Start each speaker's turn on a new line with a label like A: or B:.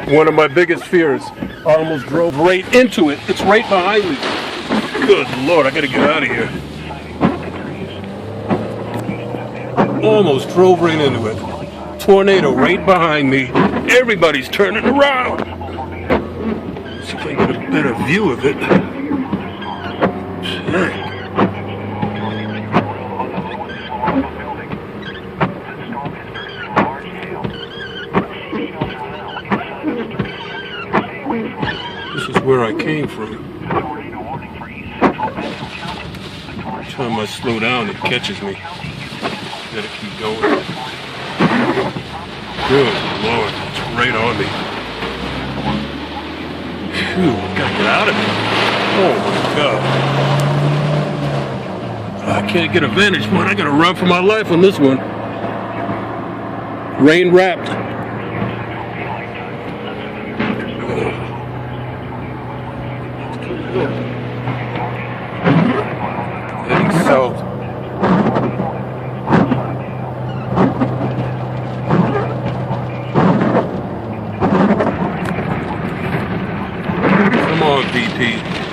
A: One of my biggest fears. I almost drove right into it. It's right behind me. Good Lord, I gotta get out of here. Almost drove right into it. Tornado right behind me. Everybody's turning around. See if I can get a better view of it. This is where I came from. Every time I slow down, it catches me. Gotta keep going. Good Lord, it's right on me. Phew, gotta get out of it. Oh my God. I can't get a vantage point. I gotta run for my life on this one. Rain wrapped.